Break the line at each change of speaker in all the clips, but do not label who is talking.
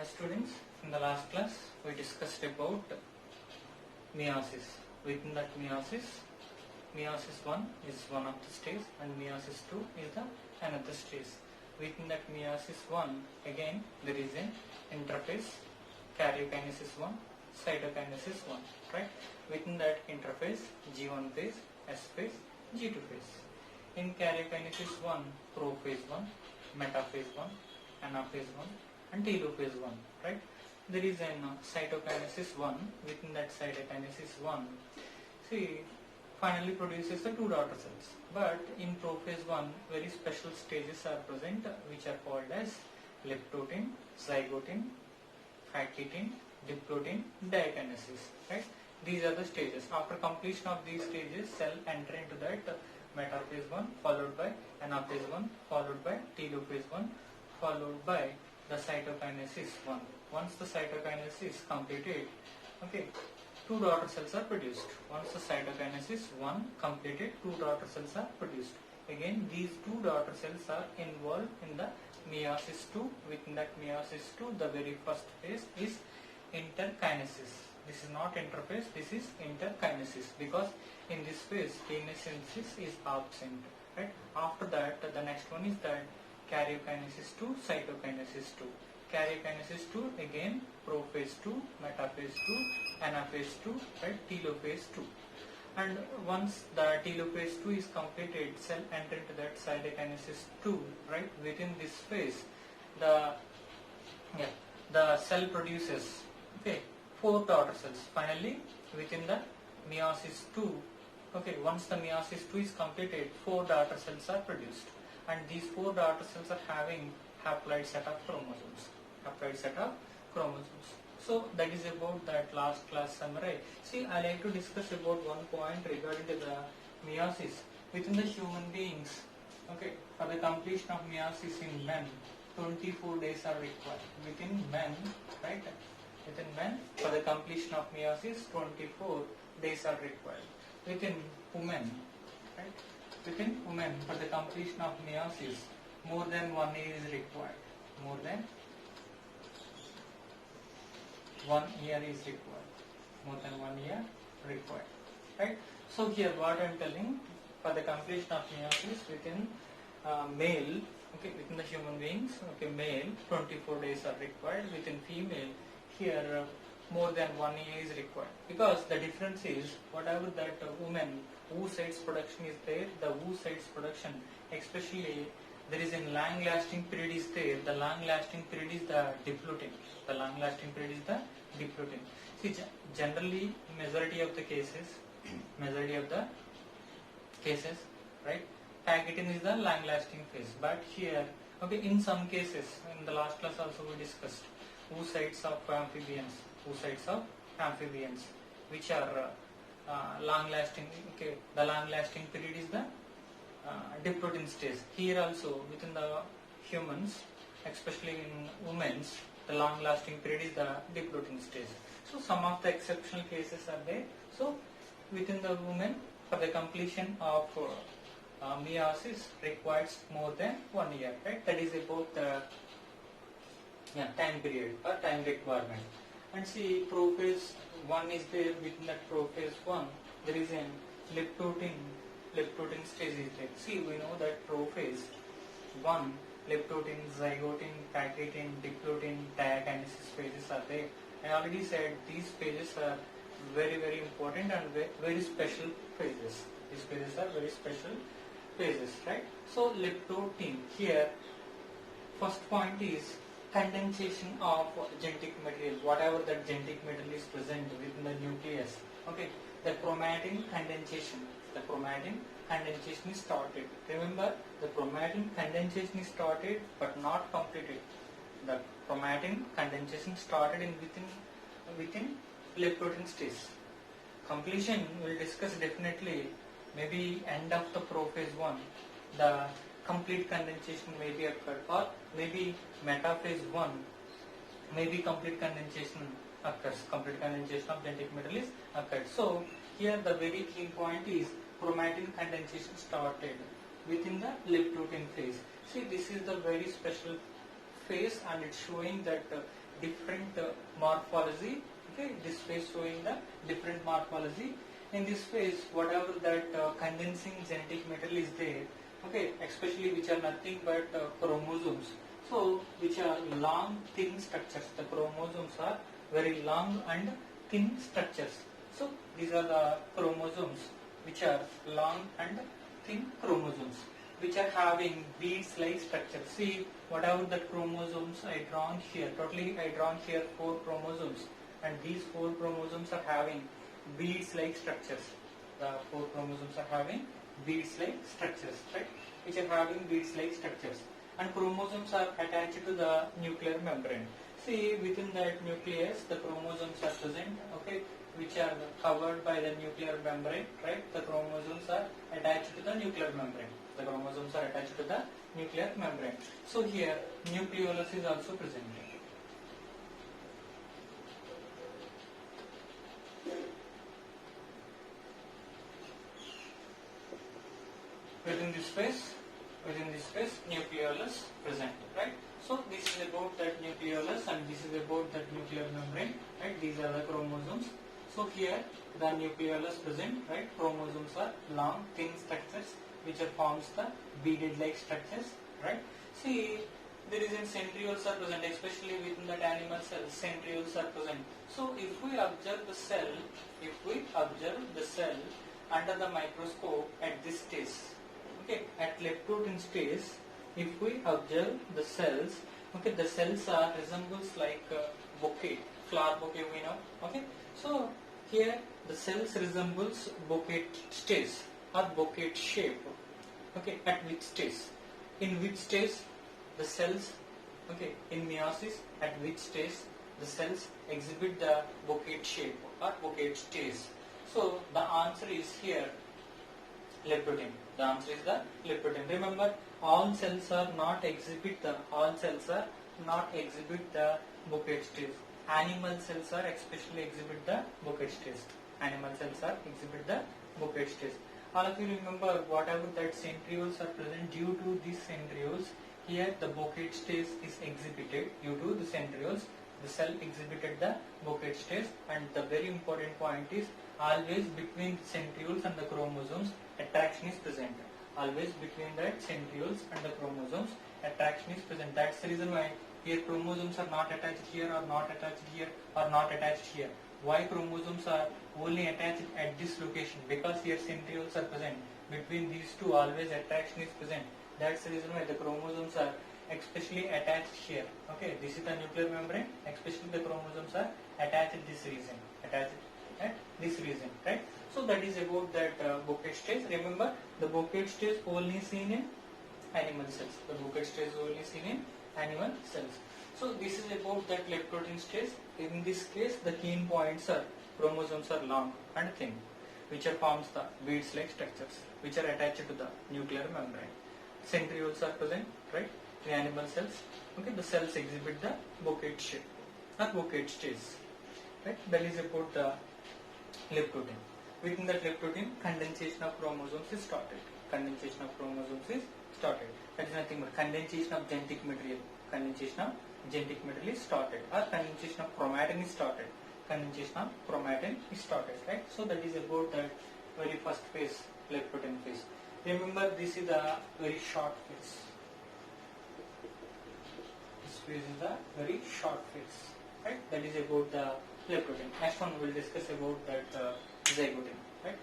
Hi students, in the last class we discussed about meiosis. Within that meiosis 1 is one of the stage and meiosis 2 is the another stage. Within that meiosis 1 again there is an interface, karyokinesis 1, cytokinesis 1, right? Within that interface G1 phase, S phase, G2 phase. In karyokinesis 1, prophase 1, metaphase 1, anaphase 1 and telophase 1, right? There is an cytokinesis 1. Within that cytokinesis 1, see, finally produces the two daughter cells. But in prophase 1, very special stages are present which are called as leptotin, zygotin, phakitin, diplotin, diakinesis, right? These are the stages. After completion of these stages, cell enter into that metaphase 1 followed by anaphase 1 followed by telophase 1 followed by the cytokinesis 1. Once the cytokinesis is completed, okay, two daughter cells are produced. Once the cytokinesis 1 completed, two daughter cells are produced. Again, these two daughter cells are involved in the meiosis 2. Within that meiosis 2, the very first phase is interkinesis. This is not interphase, this is interkinesis, because in this phase kinesis is absent, right? After that, the next one is that karyokinesis 2, cytokinesis 2. Karyokinesis 2 again prophase 2, metaphase 2, anaphase 2, right? Telophase 2. And once the telophase 2 is completed, cell enter into that cytokinesis 2, right? Within this phase, the cell produces, okay, four daughter cells. Finally, within the meiosis 2, okay, once the meiosis 2 is completed, four daughter cells are produced. And these four daughter cells are having haploid set of chromosomes. Haploid set of chromosomes. So that is about that last class summary. See, I like to discuss about one point regarding to the meiosis. Within the human beings, okay, for the completion of meiosis in men, 24 days are required. Within men, right? Within men, for the completion of meiosis, 24 days are required. Within women, right? Within women, for the completion of meiosis, more than 1 year is required. More than 1 year is required. More than 1 year required, right? So here, what I am telling, for the completion of meiosis within male, okay, within the human beings, okay, male, 24 days are required. Within female, here more than 1 year is required, because the difference is whatever that woman oocytes production is there, the oocytes production, especially there is a long lasting period is there. The long lasting period is the diplotin. The long lasting period is the diplotin. See, generally majority of the cases, right, phakitin is the long lasting phase. But here, okay, in some cases, in the last class also we discussed oocytes of amphibians, which are long lasting. Okay, the long lasting period is the diplotin stage. Here also within the humans, especially in women's, the long lasting period is the diplotin stage. So some of the exceptional cases are there. So within the women, for the completion of meiosis requires more than 1 year, right? That is about the time period or time requirement. And see, prophase 1 is there. Within that prophase 1, there is a leptotin stage is there. See, we know that prophase 1, leptotin, zygotin, phakitin, diplotin, diakinesis phases are there. I already said these phases are very, very important and very special phases. These phases are very special phases, right? So leptotin here, first point is condensation of genetic material, whatever that genetic material is present within the nucleus. Okay, the chromatin condensation. The chromatin condensation is started. Remember, the chromatin condensation is started but not completed. The chromatin condensation started within leptotin stage. Completion we will discuss definitely. Maybe end of the prophase 1, the complete condensation may be occurred, or maybe metaphase 1, maybe complete condensation occurs. Complete condensation of genetic material is occurred. So here the very key point is chromatin condensation started within the leptotin phase. See, this is the very special phase and it's showing that different morphology. Okay, this phase showing the different morphology. In this phase, whatever that condensing genetic material is there, okay, especially which are nothing but chromosomes. So, which are long, thin structures. The chromosomes are very long and thin structures. So, these are the chromosomes which are long and thin chromosomes, which are having beads-like structure. See, whatever the chromosomes I drawn here, totally I drawn here 4 chromosomes, and these 4 chromosomes are having beads-like structures. The 4 chromosomes are having beads-like structures, right? Which are having beads-like structures. And chromosomes are attached to the nuclear membrane. See, within that nucleus, the chromosomes are present, okay, which are covered by the nuclear membrane, right? The chromosomes are attached to the nuclear membrane. The chromosomes are attached to the nuclear membrane. So here, nucleolus is also present. Within this space, nucleolus present, right? So this is about that nucleolus, and this is about that nuclear membrane, right? These are the chromosomes. So here the nucleolus present, right? Chromosomes are long, thin structures which forms the beaded-like structures, right? See, there is in centrioles are present, especially within that animal cells. Centrioles are present. So if we observe the cell, under the microscope at this stage, okay, at leptotin stage, if we observe the cells, okay, the cells are resembles like bouquet, flower bouquet we know, okay. So here the cells resembles bouquet stage or bouquet shape, okay. At which stage? In which stage the cells, okay, in meiosis, at which stage the cells exhibit the bouquet shape or bouquet stage? So the answer is here leptotin. The answer is the leptotin. Remember, all cells are not exhibit the bouquet stage. Animal cells are especially exhibit the bouquet stage. All of you remember, whatever that centrioles are present, due to these centrioles, here the bouquet stage is exhibited. Due to the centrioles, the cell exhibited the bouquet stage, and the very important point is always between the centrioles and the chromosomes, attraction is present. Always between the centrioles and the chromosomes, attraction is present. That's the reason why here chromosomes are not attached here, or not attached here, or not attached here. Why chromosomes are only attached at this location? Because here centrioles are present. Between these two, always attraction is present. That's the reason why the chromosomes are especially attached here. Okay, this is the nuclear membrane. Especially the chromosomes are attached at this region. Right? So that is about that bouquet stage. Remember, the bouquet stage only seen in animal cells. So this is about that leptotin stage. In this case, the key points are chromosomes are long and thin, which forms the beads-like structures, which are attached to the nuclear membrane. Centrioles are present, right? In animal cells. Okay, the cells exhibit the bouquet shape or bouquet stage. Right? That is about the leptotin. Within that leptotin, condensation of chromosomes is started. That is nothing but condensation of genetic material. Is started, or condensation of chromatin is started. Right? So that is about that very first phase, leptotin phase. Remember, this is the very short phase. This phase is the very short phase. Right? That is about the leptotin. Next one we will discuss about that zygotin. Right?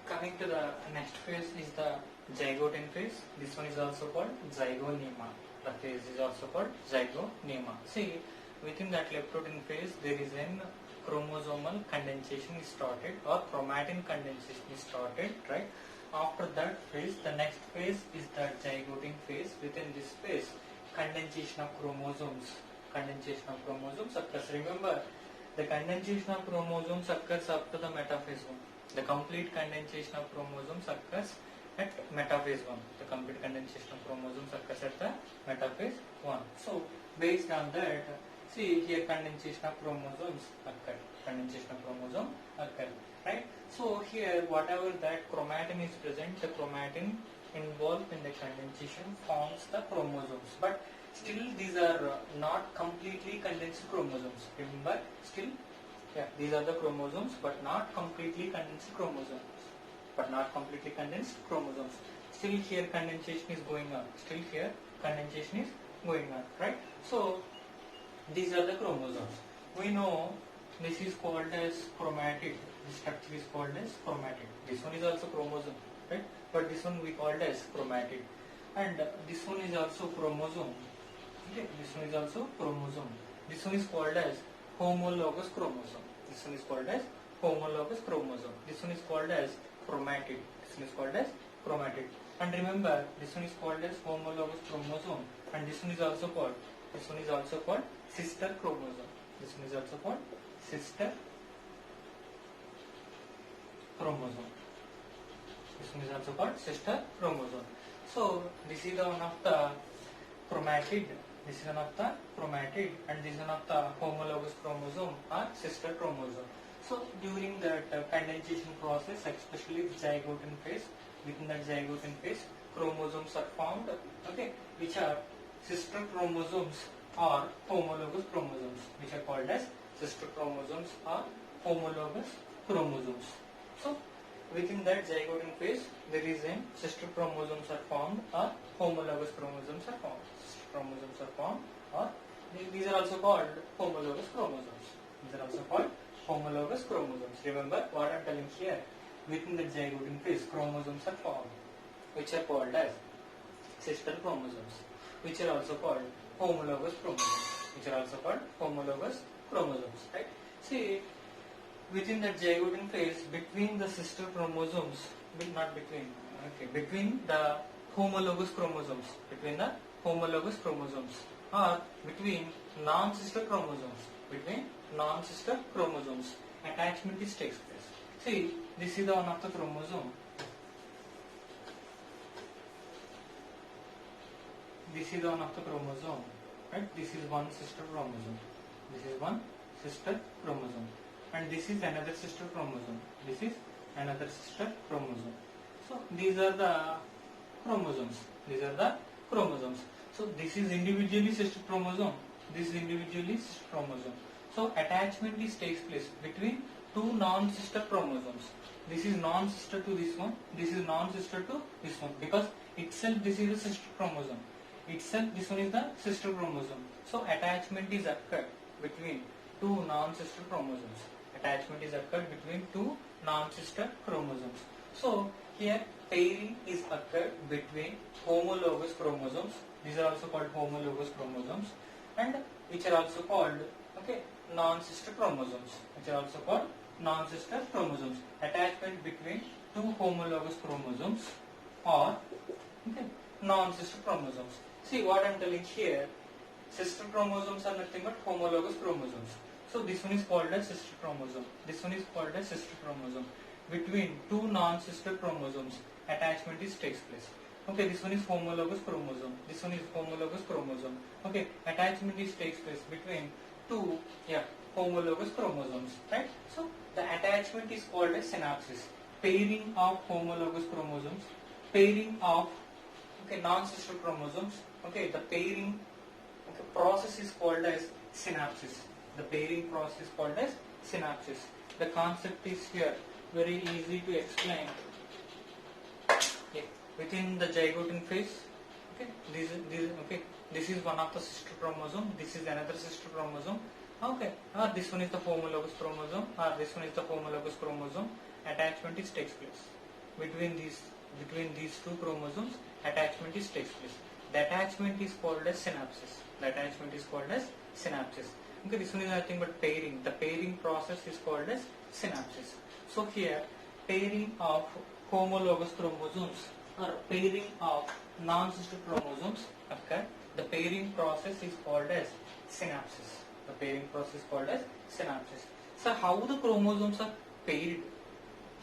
Coming to the next phase is the zygotin phase. This one is also called zygonema. The phase is also called zygonema. See, within that leptotin phase, there is an chromosomal condensation is started, or chromatin condensation is started, right? After that phase, the next phase is the zygotin phase. Within this phase, condensation of chromosomes occurs. Remember, the condensation of chromosomes occurs after the metaphase 1. The complete condensation of chromosomes occurs at metaphase 1. The complete condensation of chromosomes occurs at the metaphase 1. So, based on that, see here condensation of chromosomes occur. Right? So here, whatever that chromatin is present, the chromatin involved in the condensation forms the chromosomes, but still these are not completely condensed chromosomes. Remember, still, yeah, these are the chromosomes, but not completely condensed chromosomes. But not completely condensed chromosomes. Still here condensation is going on. Still here condensation is going on, right? So these are the chromosomes. We know this is called as chromatid. This structure is called as chromatid. This one is also chromosome, right? But this one we called as chromatid. And this one is also chromosome. Okay, this one is also chromosome. This one is called as homologous chromosome. This one is called as homologous chromosome. This one is called as chromatid. This one is called as chromatid. And remember, this one is called as homologous chromosome, and this one is also called sister chromosome. This one is also called sister chromosome. This one is also called sister chromosome. So this is one of the chromatid. This is one of the chromatid, and this is one of the homologous chromosome or sister chromosome. So during that condensation process, especially the zygote phase, within that zygote phase, chromosomes are formed, okay, which are sister chromosomes or homologous chromosomes, which are called as sister chromosomes or homologous chromosomes. So within that zygote phase, there is a sister chromosomes are formed or homologous chromosomes are formed. Sister chromosomes are formed, or these are also called homologous chromosomes. These are also called homologous chromosomes. Remember what I am telling here. Within the zygote phase, chromosomes are formed, which are called as sister chromosomes, which are also called homologous chromosomes, which are also called homologous chromosomes. Right? See, within the zygote phase, between the sister chromosomes, between the homologous chromosomes, or between non-sister chromosomes, attachment is takes place. See, this is the one of the chromosome. This is the one of the chromosome, right? This is one sister chromosome. This is one sister chromosome, and this is another sister chromosome. This is another sister chromosome. So these are the chromosomes. These are the chromosomes. So this is individually sister chromosome. This is individually sister chromosome. So attachment is takes place between two non-sister chromosomes. This is non-sister to this one. This is non-sister to this one, because itself this is a sister chromosome. Itself this one is the sister chromosome. So attachment is occurred between two non-sister chromosomes. Attachment is occurred between two non-sister chromosomes. So here pairing is occurred between homologous chromosomes. These are also called homologous chromosomes, and which are also called, okay, non-sister chromosomes. Which are also called non-sister chromosomes. Attachment between two homologous chromosomes or, okay, non-sister chromosomes. See what I am telling here. Sister chromosomes are nothing but homologous chromosomes. So this one is called as sister chromosome. This one is called as sister chromosome. Between two non-sister chromosomes, attachment is takes place. Okay, this one is homologous chromosome. This one is homologous chromosome. Okay, attachment is takes place between two, homologous chromosomes, right? So the attachment is called as synapses. Pairing of homologous chromosomes, pairing of, okay, non-sister chromosomes. Okay, the pairing, okay, process is called as synapses. The pairing process is called as synapses. The concept is here very easy to explain. Okay. Within the zygote phase, okay, this is one of the sister chromosome. This is another sister chromosome. Okay, or this one is the homologous chromosome, or this one is the homologous chromosome. Attachment is takes place between these two chromosomes. Attachment is takes place. The attachment is called as synapses. The attachment is called as synapses. Okay, this one is nothing but pairing. The pairing process is called as synapses. So here, pairing of homologous chromosomes or pairing of non-sister chromosomes occur. The pairing process is called as synapses. The pairing process is called as synapses. So how the chromosomes are paired?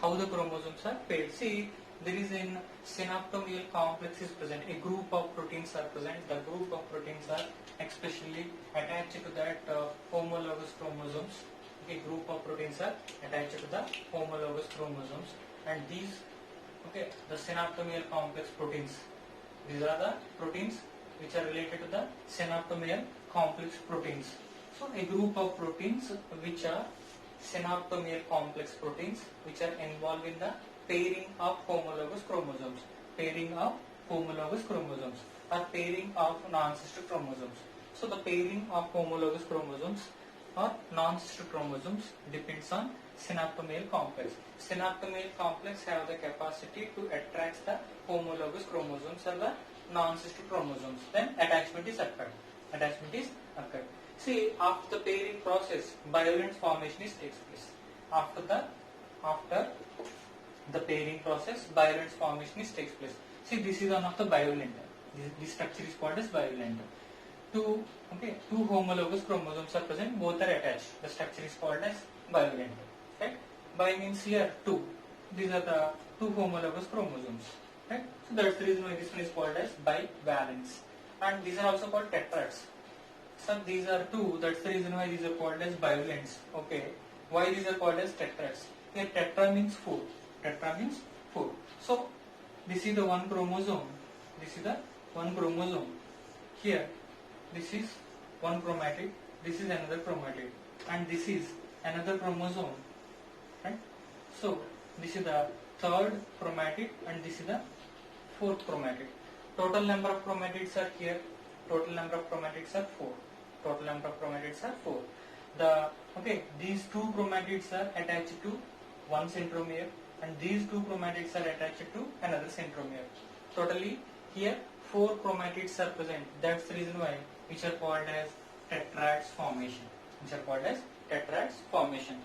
How the chromosomes are paired? See, there is an synaptomial complex is present. A group of proteins are present. The group of proteins are especially attached to that homologous chromosomes. Okay, group of proteins are attached to the homologous chromosomes, and these Okay, the synaptomial complex proteins. These are the proteins which are related to the synaptomial complex proteins. So a group of proteins which are synaptomial complex proteins which are involved in the pairing of homologous chromosomes. Pairing of homologous chromosomes or pairing of non-sister chromosomes. So the pairing of homologous chromosomes or non-sister chromosomes depends on synaptomial complex. Synaptomial complex have the capacity to attract the homologous chromosomes or the non-sister chromosomes. Then attachment is occurred. Attachment is occurred. See, after the pairing process, bivalent formation is takes place. After the pairing process, bivalent formation is takes place. See, this is one of the bivalent. This structure is called as bivalent. Two homologous chromosomes are present, both are attached. The structure is called as bivalent. Right? Bi means here two. These are the two homologous chromosomes. Right? So that's the reason why this one is called as bivalence. And these are also called tetrads. So these are two. That's the reason why these are called as bivalents. Okay. Why these are called as tetrads? Here tetra means four. Tetra means four. So this is the one chromosome. This is the one chromosome. Here this is one chromatid. This is another chromatid. And this is another chromosome. Right? So this is the third chromatid and this is the fourth chromatid. Total number of chromatids are here. Total number of chromatids are 4. Total number of chromatids are 4. These two chromatids are attached to one centromere and these two chromatids are attached to another centromere. Totally here 4 chromatids are present. That's the reason why which are called as tetrads formation. Which are called as tetrads formation.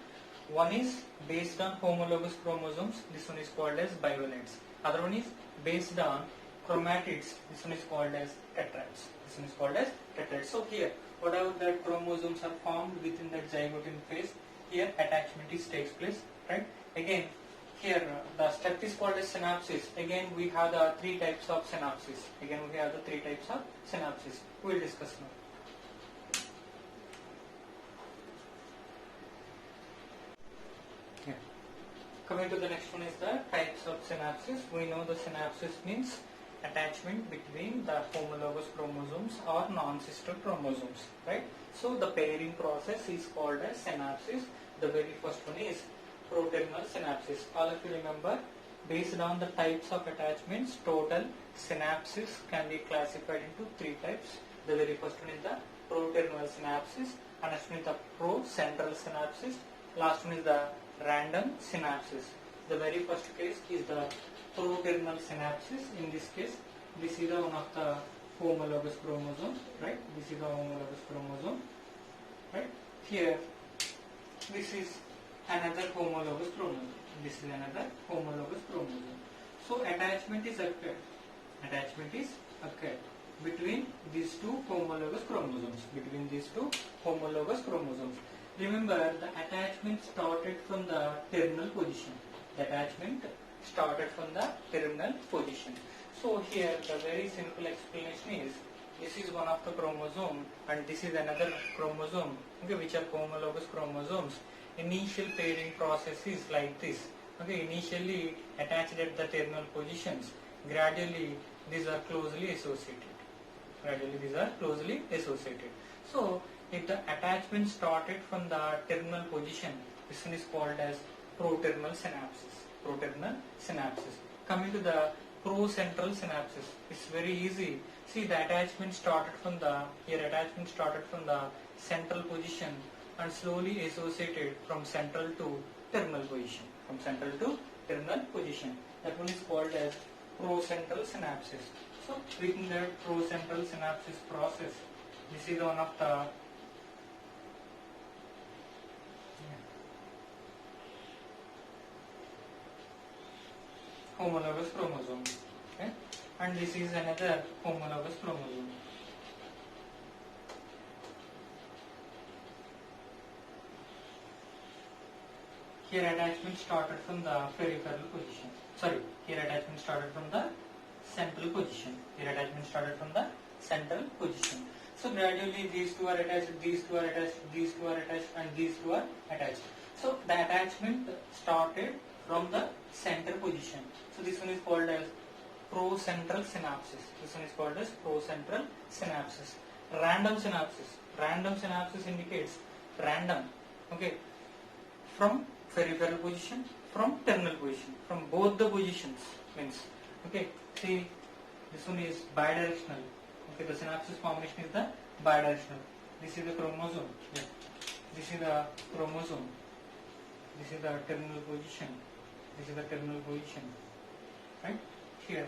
One is based on homologous chromosomes. This one is called as bivalents. Other one is based on chromatids. This one is called as tetrads. This one is called as tetrads. So here, whatever that chromosomes are formed within that zygote phase, here attachment takes place. Right? Again, here the step is called as synapses. Again, we have the 3 types of synapses. We will discuss now. Coming to the next one is the types of synapses. We know the synapses means attachment between the homologous chromosomes or non-sister chromosomes, right? So the pairing process is called as synapses. The very first one is Protermal synapses. All of you remember, based on the types of attachments, total synapses can be classified into 3 types. The very first one is the Protermal synapses, and next one is the procentral synapses, last one is the random synapses. The very first case is the Protermal synapses. In this case, this is the one of the homologous chromosome, right? This is the homologous chromosome, right? Here, this is another homologous chromosome. This is another homologous chromosome. So attachment is occurred. Attachment is occurred between these two homologous chromosomes. Remember, the attachment started from the terminal position. So here the very simple explanation is, this is one of the chromosome and this is another chromosome, which are homologous chromosomes. Initial pairing process is like this. Initially attached at the terminal positions. Gradually these are closely associated. So if the attachment started from the terminal position, this one is called as protermal synapses. Coming to the procentral synapses, it's very easy. See, the attachment started from the central position and slowly associated from central to terminal position. That one is called as procentral synapses. So within that procentral synapses process, this is one of the homologous chromosome, okay? And this is another homologous chromosome. Here attachment started from the peripheral position. Here attachment started from the central position. So gradually these two are attached, and these two are attached. So the attachment started from the center position. So this one is called as procentral synapses. This one is called as procentral synapses. Random synapses. Random synapses indicates random. Okay. From peripheral position, from terminal position, from both the positions means. Okay. See, this one is bidirectional. Okay. The synapses formation is the bidirectional. This is the chromosome. Yeah. This is the chromosome. This is the terminal position. This is the terminal position. Right? Here.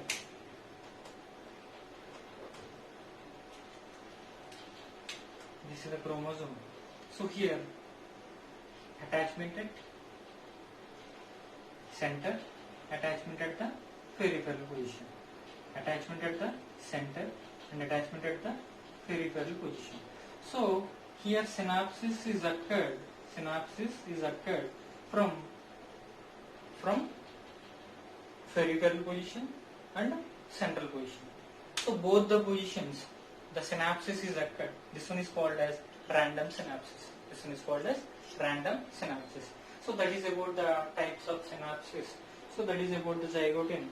This is the chromosome. So here, attachment at center, attachment at the peripheral position. Attachment at the center and attachment at the peripheral position. So here synapsis is occurred. Synapsis is occurred from peripheral position and central position. So both the positions, the synapsis is occurred. This one is called as random synapses. This one is called as random synapses. So that is about the types of synapses. So that is about the zygote.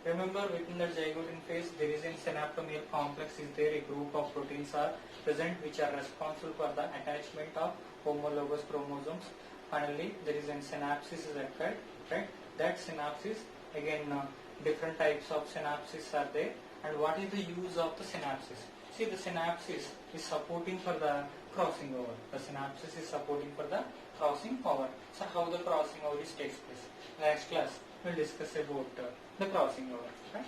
Remember, within the zygote phase, there is a synaptomial complex. Is there a group of proteins are present which are responsible for the attachment of homologous chromosomes. Finally, there is a synapsis is occurred. Right? That synapsis, again, different types of synapses are there. And what is the use of the synapsis? See, the synapsis is supporting for the crossing over. The synapsis is supporting for the crossing over. So how the crossing over takes place? Next class, we'll discuss about the crossing over. Right?